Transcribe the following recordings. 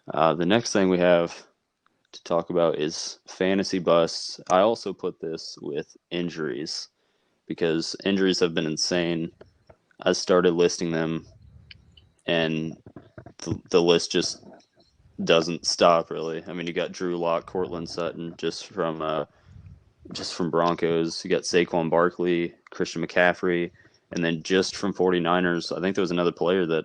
The next thing we have to talk about is fantasy busts. I also put this with injuries because injuries have been insane. I started listing them, and the list just doesn't stop. Really, I mean, you got Drew Lock, Cortland Sutton, just from Broncos. You got Saquon Barkley, Christian McCaffrey, and then just from 49ers, I think there was another player that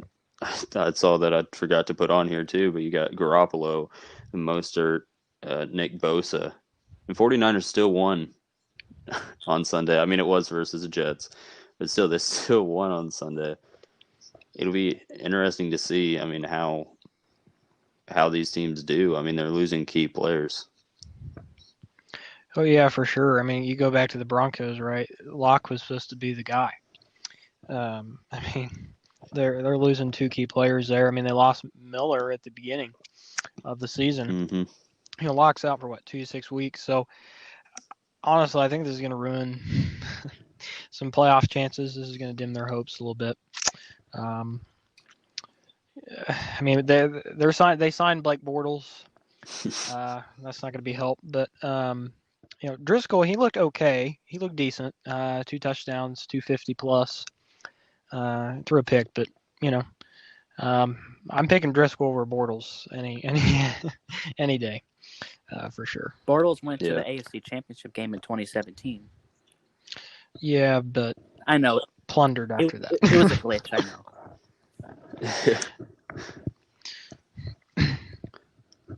I saw that I forgot to put on here too, but you got Garoppolo, Mostert, Nick Bosa. And 49ers still won on Sunday. I mean, it was versus the Jets, but still, they still won on Sunday. It'll be interesting to see, I mean, how these teams do. I mean, they're losing key players. Oh yeah, for sure. I mean, you go back to the Broncos, right? Locke was supposed to be the guy. I mean, they're losing two key players there. I mean, they lost Miller at the beginning of the season. Mm-hmm. Locke's out for what 2 to 6 weeks. So honestly, I think this is going to ruin some playoff chances. This is going to dim their hopes a little bit. Um, I mean, they signed Blake Bortles. That's not going to be helped, but Driscoll, he looked okay. He looked decent. 2 touchdowns, 250 plus. Threw a pick, but you know, I'm picking Driscoll over Bortles any day, for sure. Bortles went to Yeah. the AFC Championship game in 2017. Yeah, but I know plundered after that. it was a glitch. I know.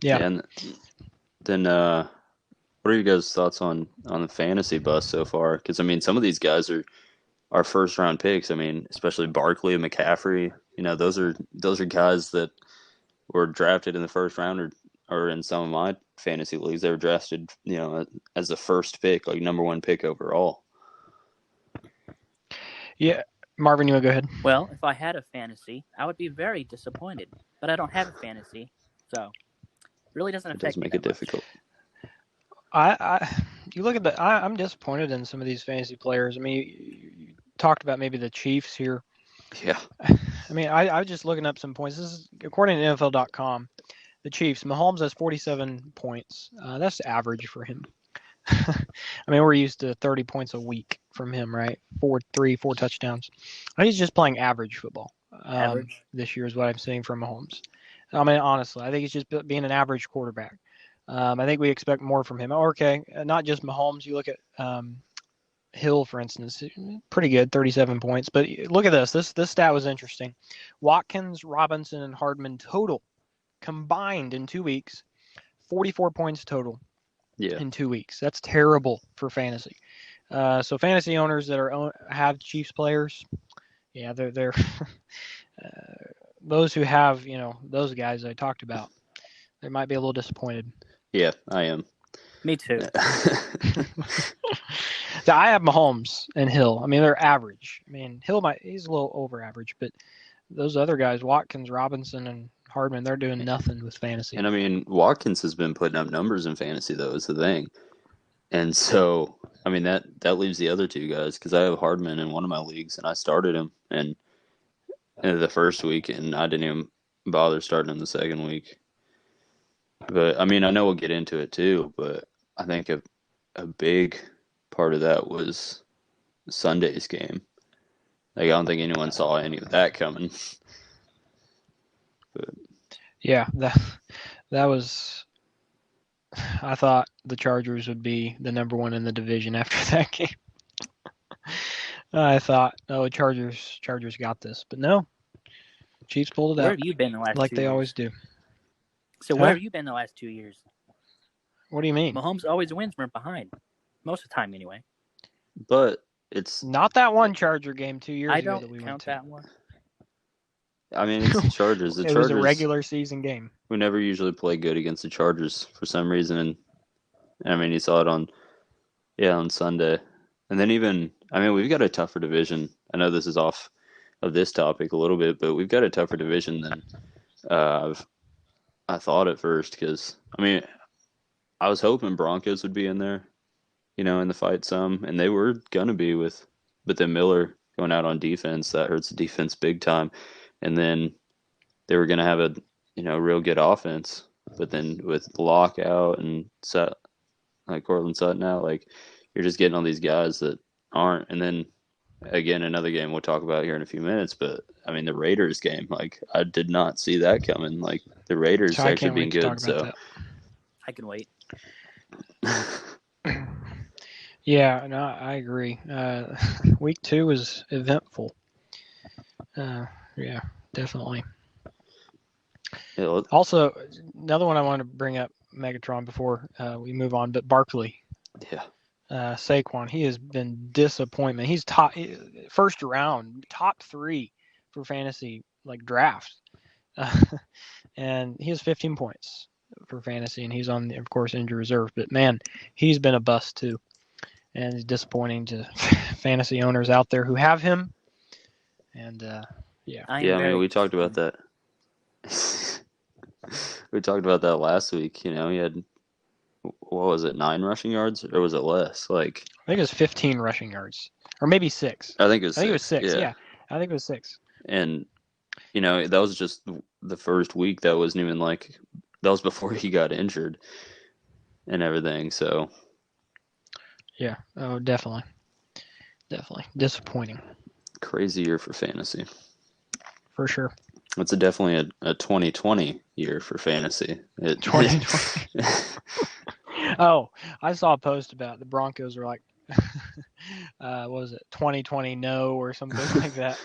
Yeah. And then, what are you guys' thoughts on the fantasy bus so far? Because I mean, some of these guys are first round picks. I mean, especially Barkley and McCaffrey. You know, those are guys that were drafted in the first round, or in some of my fantasy leagues, they were drafted, you know, as the first pick, like number one pick overall. Yeah, Marvin, you want to go ahead? Well, if I had a fantasy, I would be very disappointed. But I don't have a fantasy, so it really doesn't It affect does me make that it difficult. You look at I'm disappointed in some of these fantasy players. I mean, you talked about maybe the Chiefs here. Yeah. I mean, I was just looking up some points. This is according to NFL.com. The Chiefs, Mahomes has 47 points. That's average for him. I mean, we're used to 30 points a week from him, right? Four touchdowns. He's just playing average football. Average. This year is what I'm seeing from Mahomes. I mean, honestly, I think he's just being an average quarterback. I think we expect more from him. Okay, not just Mahomes. You look at Hill, for instance, pretty good, 37 points. But look at this. This stat was interesting. Watkins, Robinson, and Hardman total combined in 2 weeks, 44 points total Yeah. in 2 weeks. That's terrible for fantasy. So fantasy owners that have Chiefs players, yeah, they're those who have those guys I talked about, they might be a little disappointed. Yeah, I am. Me too. I have Mahomes and Hill. I mean, they're average. I mean, he's a little over average, but those other guys, Watkins, Robinson, and Hardman, they're doing nothing with fantasy. And I mean, Watkins has been putting up numbers in fantasy, though, is the thing. And so, I mean, that leaves the other two guys, because I have Hardman in one of my leagues, and I started him in the first week, and I didn't even bother starting him the second week. But I mean, I know we'll get into it too, but I think a big part of that was Sunday's game. Like, I don't think anyone saw any of that coming. But Yeah, that was. I thought the Chargers would be the number one in the division after that game. I thought, no, Chargers got this, but no, Chiefs pulled it Where out have you been the last like 2 they years? always do. So where have you been the last 2 years? What do you mean? Mahomes always wins from behind, most of the time anyway. But it's Not that one Charger game 2 years I ago don't that we count went to. that one. I mean, it's the Chargers. The It was a Chargers, regular season game. we never usually play good against the Chargers for some reason, and I mean, you saw it on Sunday, and then even, I mean, we've got a tougher division. I know this is off of this topic a little bit, but we've got a tougher division than I thought at first, because I mean, I was hoping Broncos would be in there, you know, in the fight some, and they were gonna be but then Miller going out on defense, that hurts the defense big time, and then they were gonna have real good offense. But then with Lockout and like Cortland Sutton out, like you're just getting all these guys that aren't. And then again, another game we'll talk about here in a few minutes. But I mean, the Raiders game, like I did not see that coming. Like the Raiders So I actually can't being wait to good. talk about I can wait. that. Yeah, no, I agree. Week 2 was eventful. Yeah, definitely. Yeah, Also, another one I want to bring up, Megatron, before we move on, but Barkley, Saquon, he has been disappointment. He's first round, top 3 for fantasy like draft, and he has 15 points for fantasy, and he's on, of course, injured reserve. But man, he's been a bust too, and it's disappointing to fantasy owners out there who have him. And yeah, I I mean, we talked about that. We talked about that last week. He had, what was it, 9 rushing yards, or was it less? Like I think it was 15 rushing yards, or maybe 6. I think it was I think 6. it was 6. Yeah. Yeah, I think it was 6. And that was just the first week. That wasn't even like, that was before he got injured and everything. So yeah, oh, definitely disappointing crazy year for fantasy. for sure. It's definitely a 2020 year for fantasy. 2020. Oh, I saw a post about the Broncos were like, what was it, 2020 no or something like that.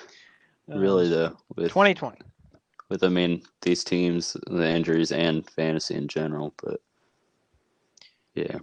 Really though, with 2020. I mean, these teams, the injuries and fantasy in general, but yeah.